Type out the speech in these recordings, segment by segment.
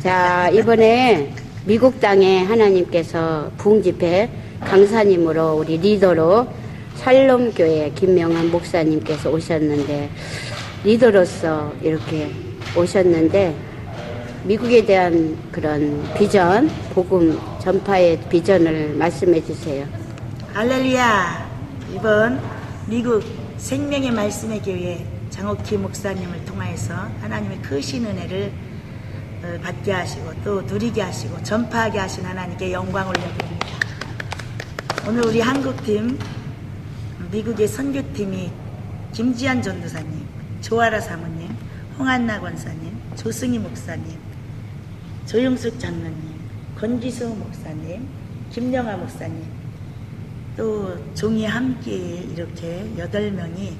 자, 이번에 미국 땅에 하나님께서 부흥집회 강사님으로 우리 리더로 샬롬교회 김명환 목사님께서 오셨는데, 리더로서 이렇게 오셨는데 미국에 대한 그런 비전, 복음 전파의 비전을 말씀해 주세요. 할렐루야. 이번 미국 생명의 말씀의 교회 장옥희 목사님을 통하여서 하나님의 크신 은혜를 받게 하시고 또 누리게 하시고 전파하게 하신 하나님께 영광 올려드립니다. 오늘 우리 한국팀, 미국의 선교팀이 김지한 전도사님, 조아라 사모님, 홍한나 권사님, 조승희 목사님, 조용숙 장로님, 권기수 목사님, 김영아 목사님, 또 종이 함께 이렇게 8명이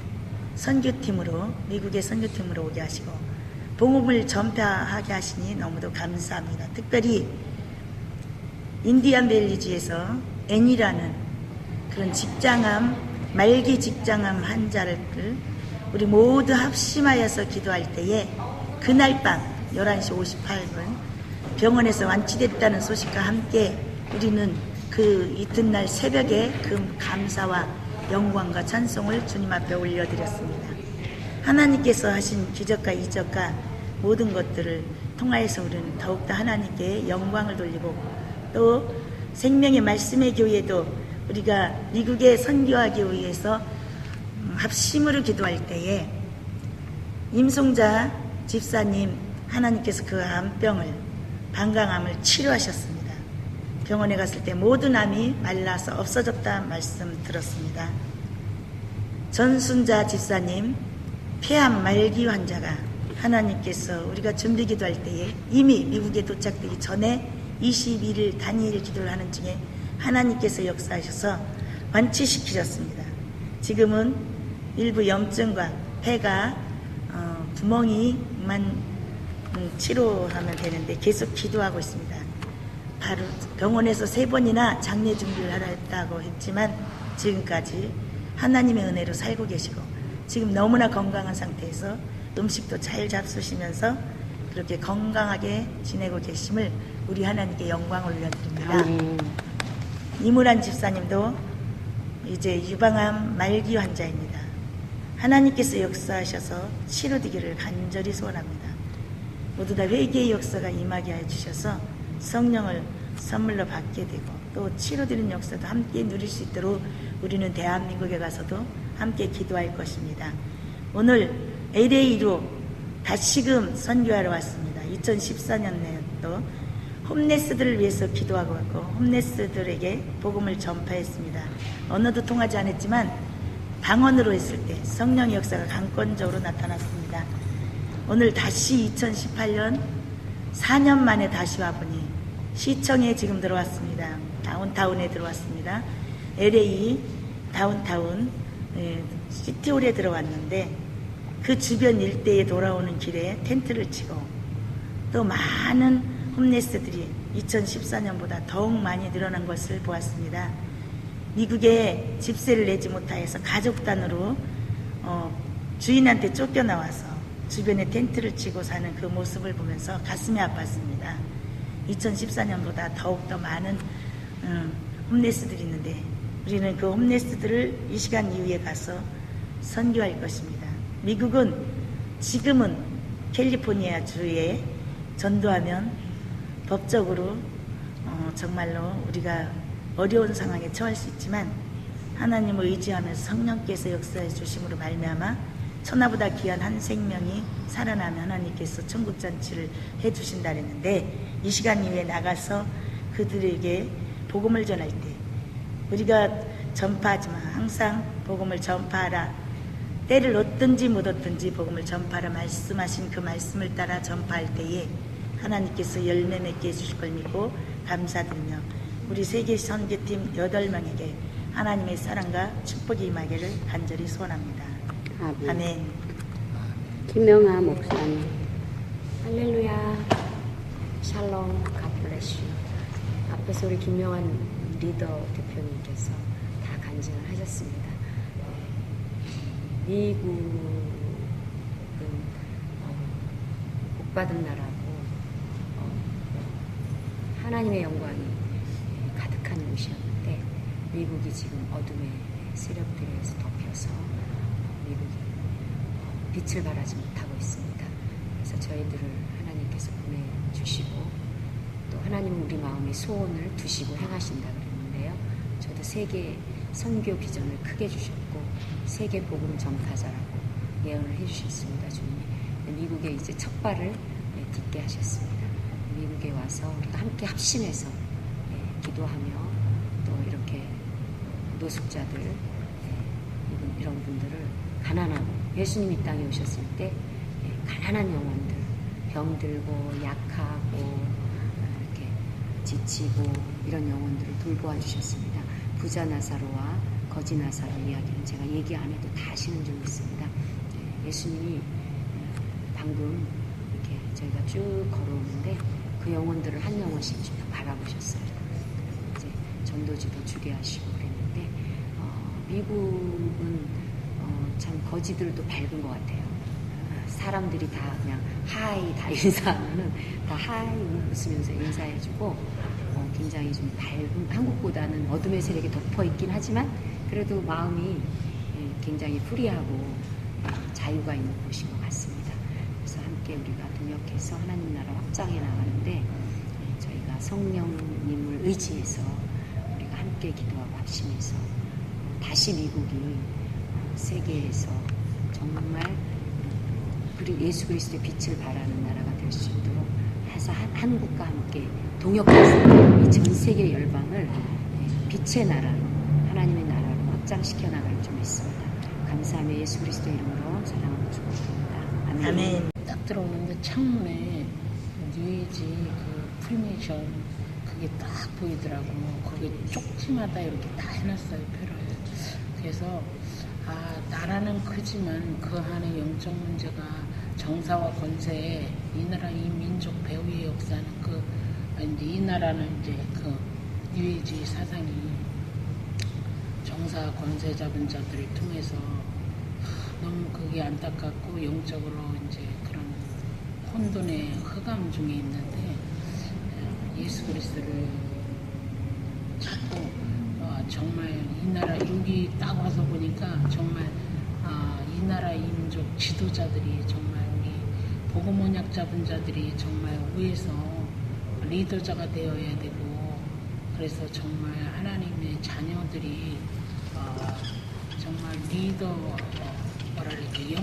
선교팀으로, 미국의 선교팀으로 오게 하시고 복음을 전파하게 하시니 너무도 감사합니다. 특별히 인디안 벨리주에서 애니라는 그런 직장암, 말기 직장암 환자를 우리 모두 합심하여서 기도할 때에 그날 밤 11시 58분 병원에서 완치됐다는 소식과 함께 우리는 그 이튿날 새벽에 그 감사와 영광과 찬송을 주님 앞에 올려드렸습니다. 하나님께서 하신 기적과 이적과 모든 것들을 통하여서 우리는 더욱더 하나님께 영광을 돌리고, 또 생명의 말씀의 교회도 우리가 미국에 선교하기 위해서 합심으로 기도할 때에 임송자 집사님, 하나님께서 그 암병을, 방광암을 치료하셨습니다. 병원에 갔을 때 모든 암이 말라서 없어졌다 말씀 들었습니다. 전순자 집사님, 폐암 말기 환자가 하나님께서 우리가 준비 기도할 때에 이미 미국에 도착되기 전에 21일 단일 기도를 하는 중에 하나님께서 역사하셔서 완치시키셨습니다. 지금은 일부 염증과 폐가 구멍이만 치료하면 되는데 계속 기도하고 있습니다. 바로 병원에서 3번이나 장례 준비를 하라 했다고 했지만 지금까지 하나님의 은혜로 살고 계시고 지금 너무나 건강한 상태에서 음식도 잘 잡수시면서 그렇게 건강하게 지내고 계심을 우리 하나님께 영광을 올려드립니다. 이무란 집사님도 이제 유방암 말기 환자입니다. 하나님께서 역사하셔서 치료되기를 간절히 소원합니다. 모두 다 회개의 역사가 임하게 해주셔서 성령을 선물로 받게 되고 또 치료되는 역사도 함께 누릴 수 있도록 우리는 대한민국에 가서도 함께 기도할 것입니다. 오늘 LA로 다시금 선교하러 왔습니다. 2014년에도 홈레스들을 위해서 기도하고 왔고 홈레스들에게 복음을 전파했습니다. 언어도 통하지 않았지만 방언으로 했을 때 성령의 역사가 강권적으로 나타났습니다. 오늘 다시 2018년 4년 만에 다시 와보니 시청에 지금 들어왔습니다. 다운타운에 들어왔습니다. LA 다운타운 시티홀에 들어왔는데 그 주변 일대에 돌아오는 길에 텐트를 치고 또 많은 홈레스들이 2014년보다 더욱 많이 늘어난 것을 보았습니다. 미국에 집세를 내지 못하여서 가족단으로 주인한테 쫓겨나와서 주변에 텐트를 치고 사는 그 모습을 보면서 가슴이 아팠습니다. 2014년보다 더욱더 많은 홈레스들이 있는데 우리는 그 홈레스들을 이 시간 이후에 가서 선교할 것입니다. 미국은 지금은 캘리포니아 주에 전도하면 법적으로 정말로 우리가 어려운 상황에 처할 수 있지만 하나님을 의지하면서 성령께서 역사해 주심으로 말미암아 천하보다 귀한 한 생명이 살아나면 하나님께서 천국잔치를 해주신다 그랬는데 이 시간 이후에 나가서 그들에게 복음을 전할 때 우리가 전파하지만 항상 복음을 전파하라, 때를 얻든지 못 얻든지 복음을 전파하라 말씀하신 그 말씀을 따라 전파할 때에 하나님께서 열매 맺게 해주실 걸 믿고 감사드리며 우리 세계 선교팀 8명에게 하나님의 사랑과 축복이 임하기를 간절히 소원합니다. 아멘. 김명아 목사님. 할렐루야. 샬롬. God bless you. 앞에서 우리 김명환 리더 대표님께서 다 간증을 하셨습니다. 미국은 복받은 나라고 하나님의 영광이 가득한 곳이었는데 미국이 지금 어둠의 세력들에 의해서 덮여서 미국이 빛을 발하지 못하고 있습니다. 그래서 저희들을 하나님께서 보내주시고 또 하나님은 우리 마음에 소원을 두시고 행하신다 그랬는데요. 저도 세계 선교 비전을 크게 주셨고 세계 복음 전파자라고 예언을 해주셨습니다. 주님이 미국에 이제 첫 발을 딛게 하셨습니다. 미국에 와서 우리가 함께 합심해서 기도하며 또 이렇게 노숙자들 이런 분들을 가난하고 예수님이 이 땅에 오셨을 때 가난한 영혼들 병들고 약하고 이렇게 지치고 이런 영혼들을 돌보아 주셨습니다. 부자 나사로와 거지 나사로 이야기는 제가 얘기 안 해도 다 아시는 줄 믿습니다. 예수님이 방금 이렇게 저희가 쭉 걸어오는데 그 영혼들을 한 영혼씩 쭉 바라보셨어요. 이제 전도지도 주게 하시고 그랬는데 미국은 참 거지들도 밝은 것 같아요. 사람들이 다 그냥 하이 다 인사하면은 다 하이 웃으면서 인사해주고 굉장히 좀 밝은 한국보다는 어둠의 세력이 덮어 있긴 하지만 그래도 마음이 굉장히 프리하고 자유가 있는 곳인 것 같습니다. 그래서 함께 우리가 동역해서 하나님 나라 확장해 나가는데 저희가 성령님을 의지해서 우리가 함께 기도하고 합심해서 다시 미국이 세계에서 정말 예수 그리스도의 빛을 발하는 나라가 될 수 있도록 해서 한국과 함께 동역해서 이 전 세계 열방을 빛의 나라로 하나님의 나라로 확장시켜 나갈 줄 믿습니다. 감사하며 예수 그리스도 이름으로 사랑하고 축복합니다. 아멘. 아멘. 딱 들어오는데 창문에 뉴에이지 그 프리메이션 그게 딱 보이더라고. 거기 쪽지마다 이렇게 다 해놨어요, 표를. 그래서 나라는 크지만 그 안에 영적 문제가 정사와 권세, 이 나라 이 민족 배후의 역사는 이제 이 나라는 이제 그 뉴에이지 사상이 정사 권세 잡은 자들을 통해서 너무 그게 안타깝고 영적으로 이제 그런 혼돈의 흑암 중에 있는데 예수 그리스도를 찾고 정말 이 나라 여기 딱 와서 보니까 정말 이 나라 이 민족 지도자들이 정말 우리 복음 언약 잡은 자들이 정말 위에서 리더자가 되어야 되고 그래서 정말 하나님의 자녀들이 정말 리더 뭐라 그러지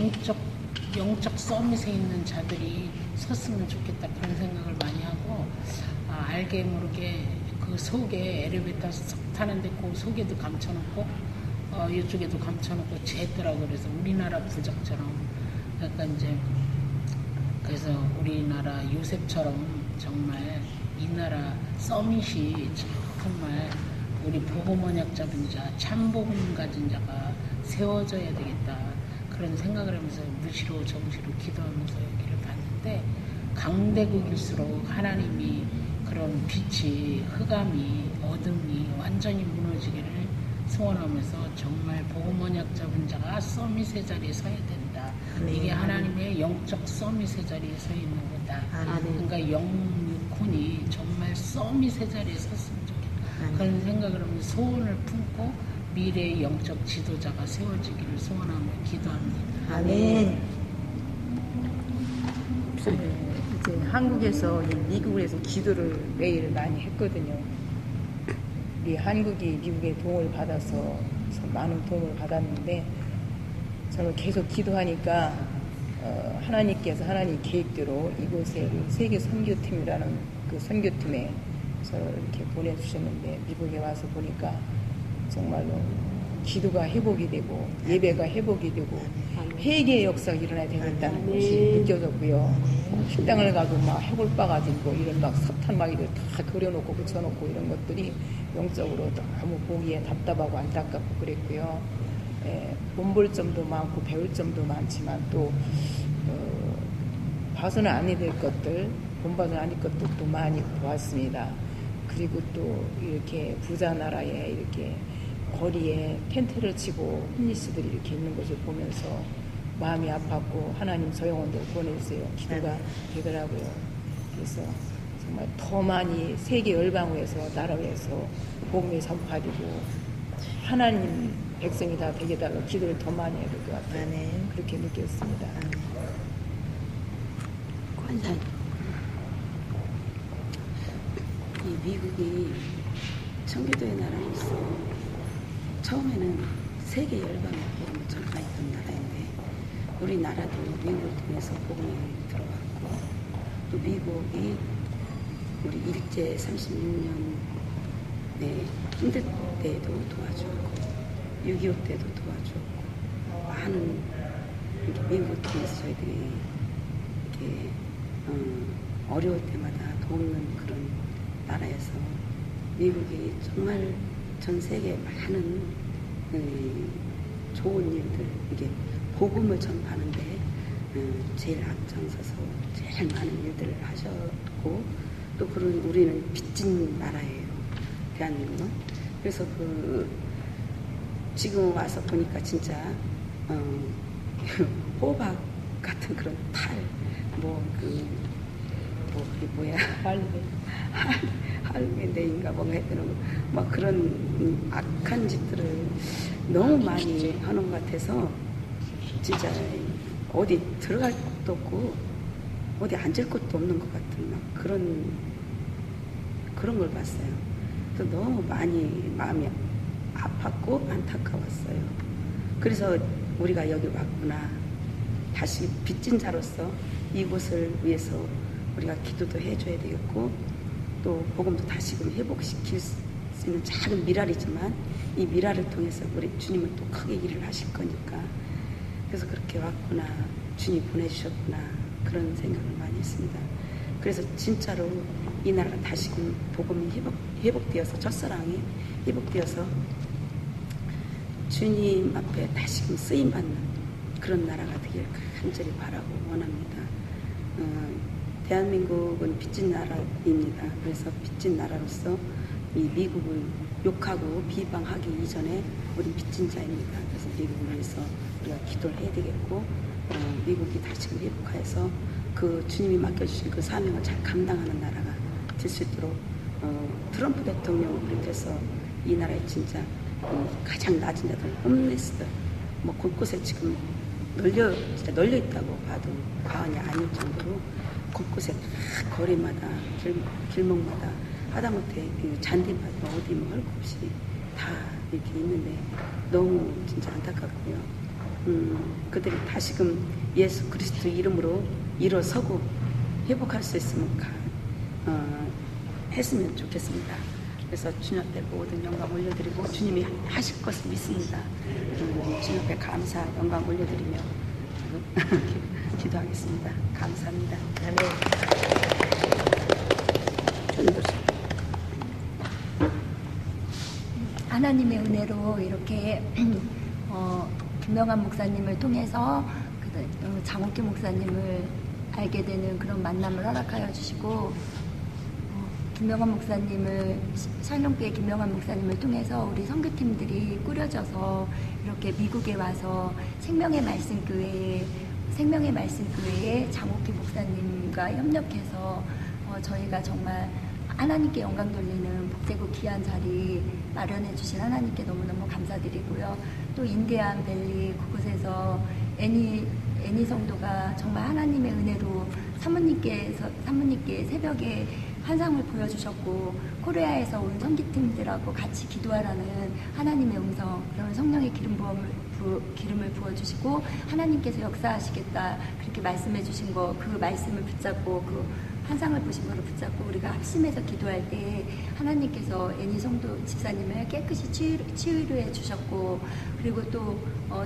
영적 서밋에 있는 자들이 섰으면 좋겠다 그런 생각을 많이 하고 알게 모르게 그 속에 엘리베이터 석 타는데 그 속에도 감춰놓고 이쪽에도 감춰놓고 쟀더라고. 그래서 우리나라 부적처럼 약간 이제 그래서 우리나라 요셉처럼 정말 이 나라 서밋이 정말 우리 복음 언약 잡은 자 참복음 가진 자가 세워져야 되겠다 그런 생각을 하면서 무시로 정시로 기도하면서 여기를 봤는데 강대국일수록 하나님이 그런 빛이 흑암이 어둠이 완전히 무너지기를 소원하면서 정말 복음 언약 잡은 자가 서밋의 자리에 서야 된다. 이게 하나님의 영적 서밋의 자리에 서 있는 거다. 그러니까 영혼이 정말 서밋의 자리에 섰으면 좋겠다. 그런 생각을 하면서 소원을 품고 미래의 영적 지도자가 세워지기를 소원하며 기도합니다. 아멘. 이제 한국에서 미국에서 기도를 매일 많이 했거든요. 우리 한국이 미국의 도움을 받아서 많은 도움을 받았는데 저는 계속 기도하니까 하나님께서 하나님 계획대로 이곳에 세계 선교팀이라는 그 선교팀에 저를 이렇게 보내주셨는데 미국에 와서 보니까 정말로 기도가 회복이 되고 예배가 회복이 되고 회개의 역사가 일어나야 되겠다는 것이 느껴졌고요. 식당을 가도 막 해골 빠가지고 이런 막 석탄 막 이걸 다 그려놓고 붙여놓고 이런 것들이 영적으로 너무 보기에 답답하고 안타깝고 그랬고요. 본볼 점도 많고 배울 점도 많지만 또 봐서는 아니 될 것들, 본봐서는 아닐 것들도 많이 보았습니다. 그리고 또 이렇게 부자 나라에 이렇게 거리에 텐트를 치고 홈리스들이 이렇게 있는 것을 보면서 마음이 아팠고 하나님 저 영혼들 보내주세요. 기도가 되더라고요. 그래서 정말 더 많이 세계 열방에서 나라에서 복음이 전파되고 하나님 백성이 다 되게 달라 기도를 더 많이 해야 될 것 같아요. 아멘. 그렇게 느꼈습니다. 관사님. 이 미국이 청교도의 나라로서 처음에는 세계 열방에 복음을 전파했던 나라인데 우리나라도 미국을 통해서 복음이 들어왔고 또 미국이 우리 일제 36년에 힘들 때에도 도와주었고 6.25 때도 도와주었고 많은 이렇게 미국을 통해서 저희들이 이렇게 어려울 때마다 돕는 그런 나라에서 미국이 정말 전 세계 많은 좋은 일들, 이게 복음을 전파하는데 제일 앞장서서 제일 많은 일들을 하셨고 또 그런 우리는 빚진 나라예요. 대한민국은. 그래서 지금 와서 보니까 진짜 호박 같은 그런 그게 뭐야? 할매인가 뭔가 했더니 막 그런 악한 짓들을 너무 많이 하는 것 같아서 진짜 어디 들어갈 곳도 없고 어디 앉을 곳도 없는 것 같은 막 그런 걸 봤어요. 또 너무 많이 마음이 아팠고 안타까웠어요. 그래서 우리가 여기 왔구나. 다시 빚진 자로서 이곳을 위해서 우리가 기도도 해줘야 되겠고 또 복음도 다시금 회복시킬 수 있는 작은 미랄이지만 이 미랄을 통해서 우리 주님은 또 크게 일을 하실 거니까 그래서 그렇게 왔구나. 주님 보내주셨구나. 그런 생각을 많이 했습니다. 그래서 진짜로 이 나라가 다시금 복음이 회복되어서 첫사랑이 회복되어서 주님 앞에 다시금 쓰임받는 그런 나라가 되길 간절히 바라고 원합니다. 대한민국은 빚진 나라입니다. 그래서 빚진 나라로서 이 미국을 욕하고 비방하기 이전에 우린 빚진 자입니다. 그래서 미국을 위해서 우리가 기도를 해야 되겠고 미국이 다시금 회복하여서 그 주님이 맡겨주신 그 사명을 잘 감당하는 나라가 될 수 있도록 트럼프 대통령을 비롯해서 이 나라에 진짜 가장 낮은 자들, 홈리스들 뭐 곳곳에 지금 진짜 널려 있다고 봐도 과언이 아닐 정도로 곳곳에 다 거리마다 길목마다 하다못해 잔디밭 어디 뭐 할 것 없이 다 이렇게 있는데 너무 진짜 안타깝고요. 그들이 다시금 예수 그리스도 이름으로 일어서고 회복할 수 있으면 했으면 좋겠습니다. 그래서 주님 앞에 모든 영광 올려드리고 주님이 하실 것을 믿습니다. 주님 앞에 감사 영광 올려드리며 기도하겠습니다. 감사합니다. 아멘. 전도사. 하나님의 은혜로 이렇게 김명환 목사님을 통해서 장옥기 목사님을 알게 되는 그런 만남을 허락하여 주시고 김명환 목사님을 샬롬교회 김명환 목사님을 통해서 우리 선교팀들이 꾸려져서 이렇게 미국에 와서 생명의 말씀 교회에 장옥기 목사님과 협력해서 저희가 정말 하나님께 영광 돌리는 복되고 귀한 자리 마련해 주신 하나님께 너무너무 감사드리고요. 또 인디안 밸리 그곳에서 애니 성도가 정말 하나님의 은혜로 사모님께 새벽에 환상을 보여주셨고 코리아에서 온 선기팀들하고 같이 기도하라는 하나님의 음성 그런 성령의 기름을 부어주시고 하나님께서 역사하시겠다 그렇게 말씀해 주신 거 그 말씀을 붙잡고 그 환상을 보신 거를 붙잡고 우리가 합심해서 기도할 때 하나님께서 애니 성도 집사님을 깨끗이 치유해 주셨고 그리고 또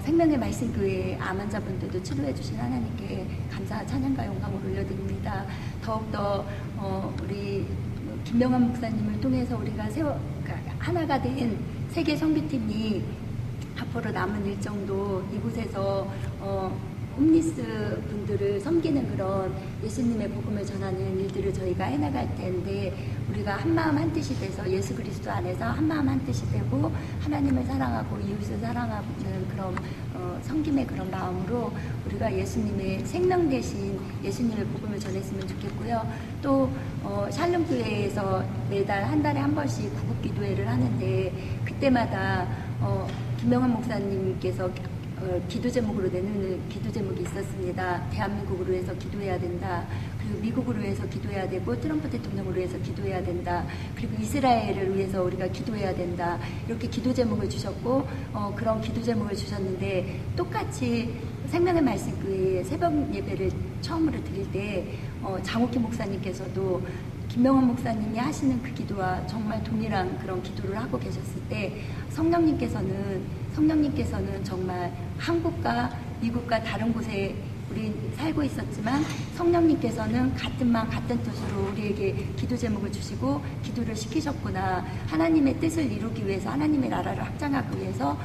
생명의 말씀 교회 암 환자분들도 치료해 주신 하나님께 감사 찬양과 영광을 올려드립니다. 더욱더 우리 김명환 목사님을 통해서 우리가 하나가 된 세계 선교팀이 앞으로 남은 일정도 이곳에서 홈리스 분들을 섬기는 그런 예수님의 복음을 전하는 일들을 저희가 해나갈 텐데 우리가 한마음 한뜻이 돼서 예수 그리스도 안에서 한마음 한뜻이 되고 하나님을 사랑하고 이웃을 사랑하는 그런 섬김의 그런 마음으로 우리가 예수님의 생명 대신 예수님의 복음을 전했으면 좋겠고요. 또 샬롬 교회에서 매달 한 달에 한 번씩 구급 기도회를 하는데 그때마다 김명환 목사님께서 기도 제목으로 내놓는 기도 제목이 있었습니다. 대한민국으로 해서 기도해야 된다. 그리고 미국으로 해서 기도해야 되고 트럼프 대통령으로 해서 기도해야 된다. 그리고 이스라엘을 위해서 우리가 기도해야 된다. 이렇게 기도 제목을 주셨고 그런 기도 제목을 주셨는데 똑같이 생명의 말씀교회에 새벽 예배를 처음으로 드릴 때 장옥희 목사님께서도 김명환 목사님이 하시는 그 기도와 정말 동일한 그런 기도를 하고 계셨을 때 성령님께서는 정말 한국과 미국과 다른 곳에 우리 살고 있었지만 성령님께서는 같은 마음 같은 뜻으로 우리에게 기도 제목을 주시고 기도를 시키셨구나. 하나님의 뜻을 이루기 위해서 하나님의 나라를 확장하기 위해서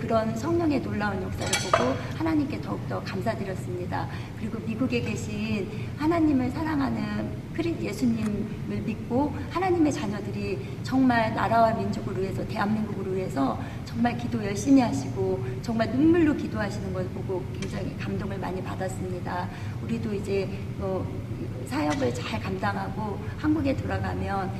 그런 성령의 놀라운 역사를 보고 하나님께 더욱더 감사드렸습니다. 그리고 미국에 계신 하나님을 사랑하는 예수님을 믿고 하나님의 자녀들이 정말 나라와 민족을 위해서 대한민국을 위해서 정말 기도 열심히 하시고 정말 눈물로 기도하시는 걸 보고 굉장히 감동을 많이 받았습니다. 우리도 이제 사역을 잘 감당하고 한국에 돌아가면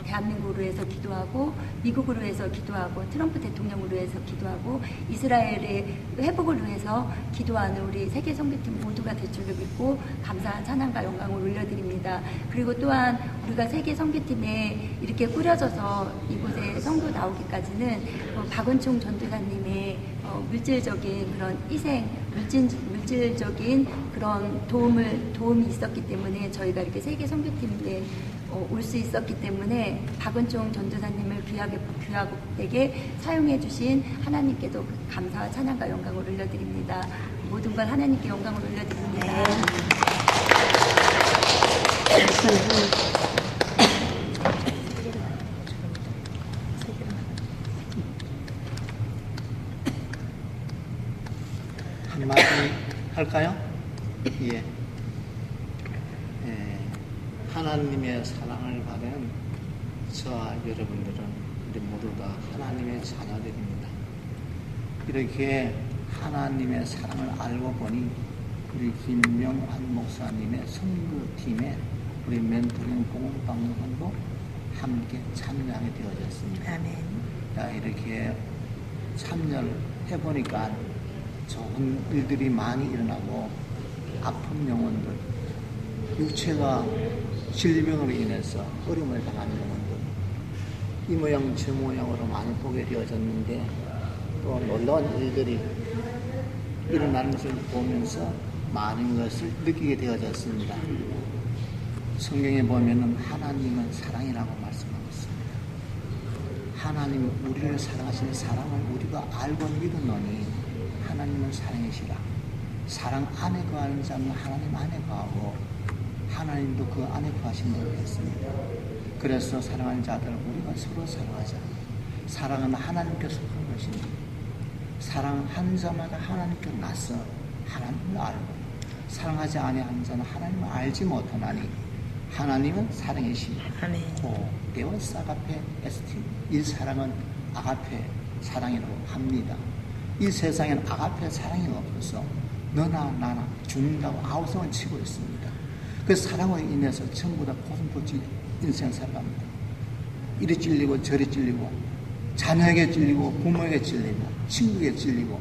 대한민국으로 해서 기도하고 미국으로 해서 기도하고 트럼프 대통령으로 해서 기도하고 이스라엘의 회복을 위해서 기도하는 우리 세계 선교팀 모두가 될 줄을 믿고 감사한 찬양과 영광을 올려드립니다. 그리고 또한 우리가 세계 선교팀에 이렇게 꾸려져서 이곳에 선교 나오기까지는 박은총 전도사님의 물질적인 그런 희생, 물질적인 그런 도움이 있었기 때문에 저희가 이렇게 세계 선교팀에 올 수 있었기 때문에 박은총 전도사님을 귀하게 사용해 주신 하나님께도 그 감사와 찬양과 영광을 올려드립니다. 모든 걸 하나님께 영광을 올려드립니다. 한마디 할까요? 예. 하나님의 사랑을 받은 저와 여러분들은 우리 모두 다 하나님의 자녀들입니다. 이렇게 하나님의 사랑을 알고 보니 우리 김명환 목사님의 선교팀에 우리 멘토링 공동방송도 함께 참여하게 되어졌습니다. 아멘. 이렇게 참여를 해보니까 좋은 일들이 많이 일어나고 아픈 영혼들, 육체가 질병으로 인해서 어려움을 당하는 영혼들 이 모양 저 모양으로 많이 보게 되어졌는데 또 놀라운 일들이 일어나는 것을 보면서 많은 것을 느끼게 되어졌습니다. 성경에 보면은 하나님은 사랑이라고 말씀하고 있습니다. 하나님은 우리를 사랑하시는 사랑을 우리가 알고 믿었노니 하나님은 사랑이시라. 사랑 안에 거하는 자는 하나님 안에 거하고 하나님도 그 안에 거하신다고 했습니다. 그래서 사랑하는 자들 우리가 서로 사랑하자. 사랑은 하나님께서 한 것입니다. 사랑하는 자마다 하나님께 낯서 하나님을 알고 사랑하지 아니하는 자는 하나님을 알지 못하나니 하나님은 사랑이시니 고 데오스 아가페 에스티 이 사랑은 아가페 사랑이라고 합니다. 이 세상에는 아가페 사랑이 없어서 너나 나나 죽는다고 아우성을 치고 있습니다. 그 사랑으로 인해서 전부 다 고슴도치 인생 살아갑니다. 이리 찔리고 저리 찔리고 자녀에게 찔리고 부모에게 찔리고 친구에게 찔리고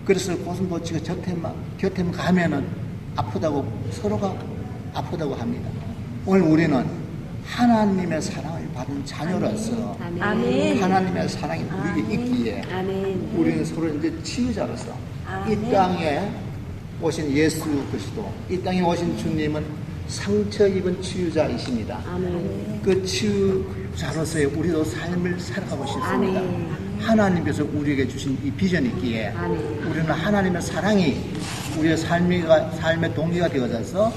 그래서 고슴도치가 곁에만 가면은 아프다고 서로가 아프다고 합니다. 오늘 우리는 하나님의 사랑을 받은 자녀로서 아멘. 하나님의 사랑이 우리에게 있기에 아멘. 우리는 서로 이제 치유자로서 이 땅에 오신 예수 그리스도 이 땅에 오신 주님은 상처 입은 치유자이십니다. 아멘. 그 치유자로서의 우리도 삶을 살아가고 싶습니다. 아멘. 하나님께서 우리에게 주신 이 비전이 있기에 아멘. 우리는 하나님의 사랑이 우리의 삶의 동기가 되어져서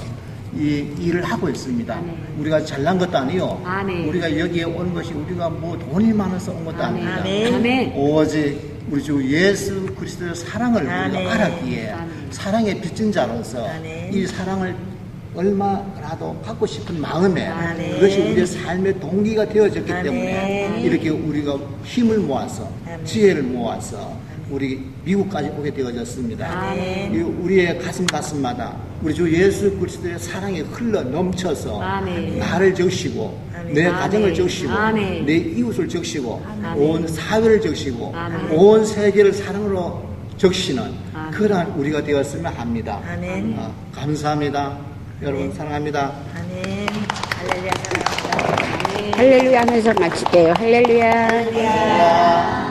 이 일을 하고 있습니다. 아멘. 우리가 잘난 것도 아니요. 아멘. 우리가 여기에 온 것이 우리가 뭐 돈이 많아서 온 것도 아멘. 아닙니다. 아멘. 아멘. 오직 우리 주 예수 그리스도의 사랑을 아멘. 우리가 알았기에 아멘. 사랑의 빚진 자로서 아멘. 이 사랑을 얼마라도 받고 싶은 마음에 아멘. 그것이 우리의 삶의 동기가 되어졌기 아멘. 때문에 이렇게 우리가 힘을 모아서 아멘. 지혜를 모아서 우리 미국까지 오게 되어졌습니다. 아멘. 이 우리의 가슴마다 우리 주 예수 그리스도의 사랑이 흘러 넘쳐서 아멘. 나를 적시고 아멘. 내 아멘. 가정을 적시고 아멘. 내 이웃을 적시고 아멘. 온 사회를 적시고 아멘. 온 세계를 사랑으로 적시는 아멘. 그러한 우리가 되었으면 합니다. 아멘. 감사합니다. 여러분 사랑합니다. 아멘. 할렐루야 사랑합니다. 할렐루야 하면서 마칠게요. 할렐루야. 할렐루야.